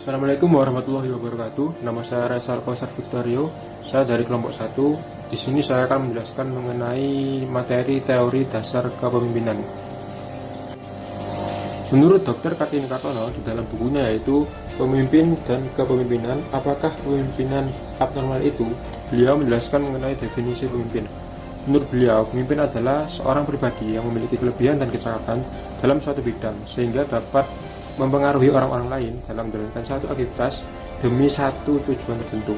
Assalamualaikum warahmatullahi wabarakatuh. Nama saya Resal Kausar Victorio. Saya dari kelompok 1. Di sini saya akan menjelaskan mengenai materi teori dasar kepemimpinan. Menurut Dr. Kartini Kartono di dalam bukunya yaitu Pemimpin dan Kepemimpinan, apakah pemimpinan abnormal itu? Beliau menjelaskan mengenai definisi pemimpin. Menurut beliau, pemimpin adalah seorang pribadi yang memiliki kelebihan dan kecakapan dalam suatu bidang sehingga dapat mempengaruhi orang-orang lain dalam menjalankan satu aktivitas demi satu tujuan tertentu.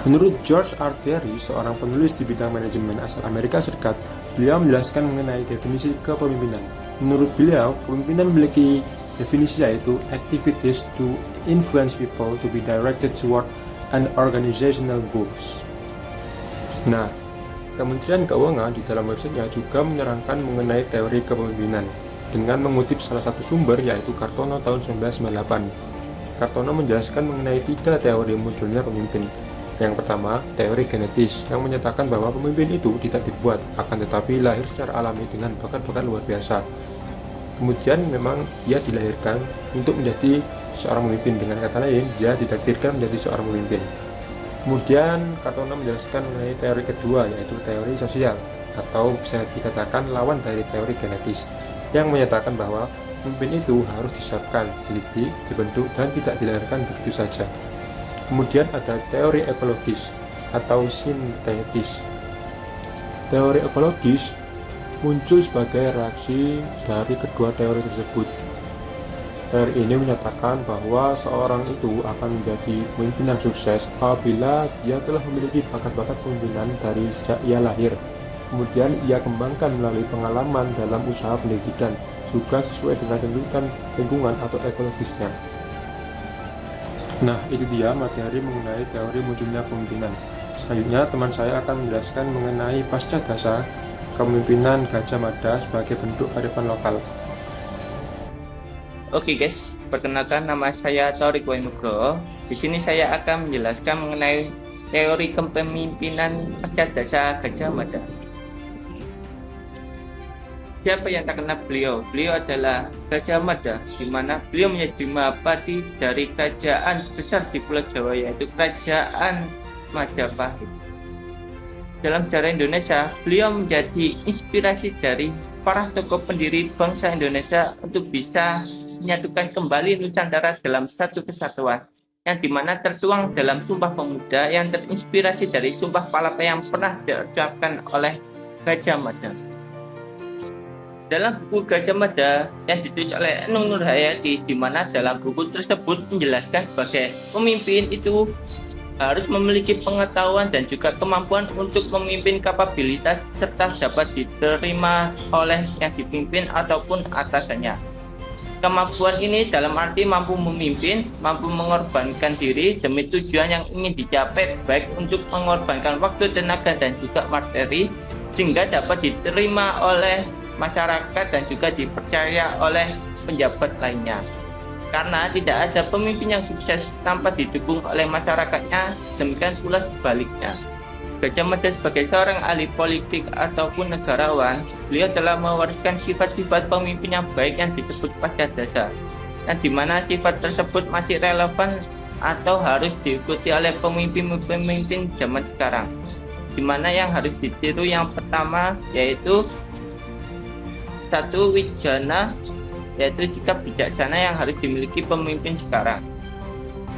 Menurut George R. Terry, seorang penulis di bidang manajemen asal Amerika Serikat, beliau menjelaskan mengenai definisi kepemimpinan. Menurut beliau, kepemimpinan memiliki definisi yaitu activities to influence people to be directed toward an organizational goals. Nah, Kementerian Keuangan di dalam websitenya juga menerangkan mengenai teori kepemimpinan dengan mengutip salah satu sumber yaitu Kartono tahun 1998. Kartono menjelaskan mengenai 3 teori munculnya pemimpin. Yang pertama, teori genetis yang menyatakan bahwa pemimpin itu tidak dibuat, akan tetapi lahir secara alami dengan bakat-bakat luar biasa. Kemudian memang dia dilahirkan untuk menjadi seorang pemimpin, dengan kata lain dia ditakdirkan menjadi seorang pemimpin. Kemudian Kartono menjelaskan mengenai teori kedua yaitu teori sosial, atau bisa dikatakan lawan dari teori genetis, yang menyatakan bahwa pemimpin itu harus disiapkan, dididik, dibentuk, dan tidak dilahirkan begitu saja. Kemudian ada teori ekologis atau sintetis. Teori ekologis muncul sebagai reaksi dari kedua teori tersebut. Teori ini menyatakan bahwa seorang itu akan menjadi pemimpin yang sukses apabila dia telah memiliki bakat-bakat kepemimpinan dari sejak ia lahir. Kemudian ia kembangkan melalui pengalaman dalam usaha pendidikan, juga sesuai dengan tuntutan lingkungan atau ekologisnya. Nah, itu dia materi mengenai teori munculnya kepemimpinan. Selanjutnya, teman saya akan menjelaskan mengenai pasca dasa kepemimpinan Gajah Mada sebagai bentuk kearifan lokal. Oke guys, perkenalkan nama saya Taurik Nugroho. Di sini saya akan menjelaskan mengenai teori kepemimpinan pasca dasa Gajah Mada. Siapa yang tak kenal beliau? Beliau adalah Gajah Mada, di mana beliau menjadi mahapati dari kerajaan besar di Pulau Jawa, yaitu Kerajaan Majapahit. Dalam sejarah Indonesia, beliau menjadi inspirasi dari para tokoh pendiri bangsa Indonesia untuk bisa menyatukan kembali Nusantara dalam satu kesatuan, yang dimana tertuang dalam Sumpah Pemuda yang terinspirasi dari Sumpah Palapa yang pernah diucapkan oleh Gajah Mada. Dalam buku Gajah Mada yang ditulis oleh Enung Nurhayati, di mana dalam buku tersebut menjelaskan sebagai pemimpin itu harus memiliki pengetahuan dan juga kemampuan untuk memimpin, kapabilitas serta dapat diterima oleh yang dipimpin ataupun atasannya. Kemampuan ini dalam arti mampu memimpin, mampu mengorbankan diri demi tujuan yang ingin dicapai, baik untuk mengorbankan waktu, tenaga, dan juga materi, sehingga dapat diterima oleh masyarakat dan juga dipercaya oleh penjabat lainnya. Karena tidak ada pemimpin yang sukses tanpa didukung oleh masyarakatnya, demikian pula sebaliknya. Gajah Mada sebagai seorang ahli politik ataupun negarawan, beliau telah mewariskan sifat-sifat pemimpin yang baik yang disebut pasca dasa, dan di mana sifat tersebut masih relevan atau harus diikuti oleh pemimpin-pemimpin zaman sekarang. Di mana yang harus ditiru yang pertama yaitu satu, wijana, yaitu sikap bijaksana yang harus dimiliki pemimpin sekarang.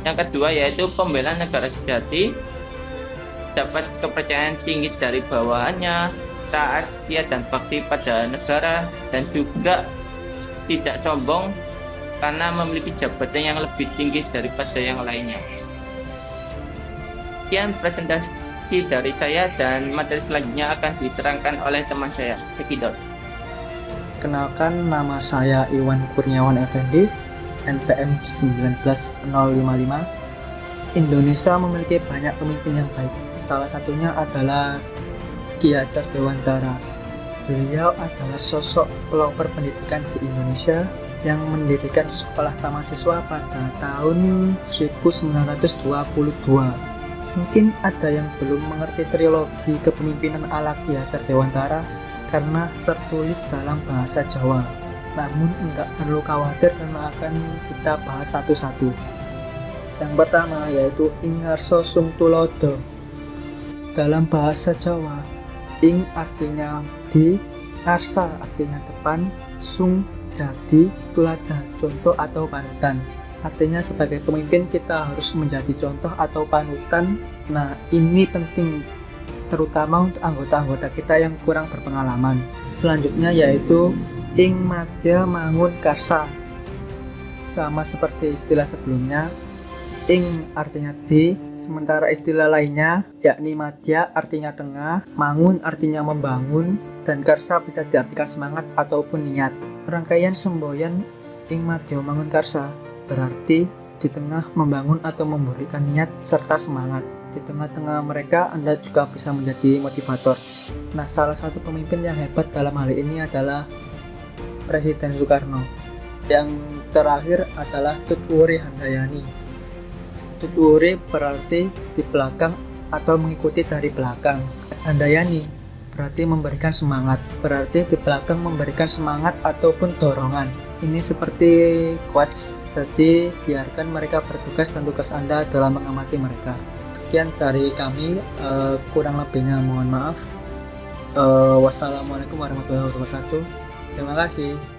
Yang kedua yaitu pembela negara sejati, dapat kepercayaan tinggi dari bawahannya, taat, setia, dan bakti pada negara, dan juga tidak sombong karena memiliki jabatan yang lebih tinggi daripada yang lainnya. Sekian presentasi dari saya, dan materi selanjutnya akan diterangkan oleh teman saya, Sekidot. Kenalkan, nama saya Iwan Kurniawan Effendi, NPM 19055. Indonesia memiliki banyak pemimpin yang baik. Salah satunya adalah Ki Hajar Dewantara. Beliau adalah sosok pelopor pendidikan di Indonesia yang mendirikan sekolah taman siswa pada tahun 1922. Mungkin ada yang belum mengerti trilogi kepemimpinan ala Ki Hajar Dewantara karena tertulis dalam bahasa Jawa. namun enggak perlu khawatir karena akan kita bahas satu-satu. Yang pertama yaitu ing ngarsa sung tulodo. Dalam bahasa Jawa, ing artinya di, ngarsa artinya depan, sung jadi, tuladan contoh atau panutan. Artinya sebagai pemimpin kita harus menjadi contoh atau panutan. Nah, ini penting terutama untuk anggota-anggota kita yang kurang berpengalaman. Selanjutnya yaitu ing madya mangun karsa. Sama seperti istilah sebelumnya, ing artinya di, sementara istilah lainnya yakni madya artinya tengah, mangun artinya membangun, dan karsa bisa diartikan semangat ataupun niat. Rangkaian semboyan ing madya mangun karsa berarti di tengah membangun atau memberikan niat serta semangat. Di tengah-tengah mereka Anda juga bisa menjadi motivator. Nah, salah satu pemimpin yang hebat dalam hal ini adalah Presiden Soekarno. Yang terakhir adalah Tutwuri Handayani. Tutwuri berarti di belakang atau mengikuti dari belakang. Handayani berarti memberikan semangat, berarti di belakang memberikan semangat ataupun dorongan. Ini seperti quotes, jadi biarkan mereka bertugas dan tugas Anda dalam mengamati mereka. Sekian dari kami, kurang lebihnya mohon maaf. Wassalamualaikum warahmatullahi wabarakatuh. Terima kasih.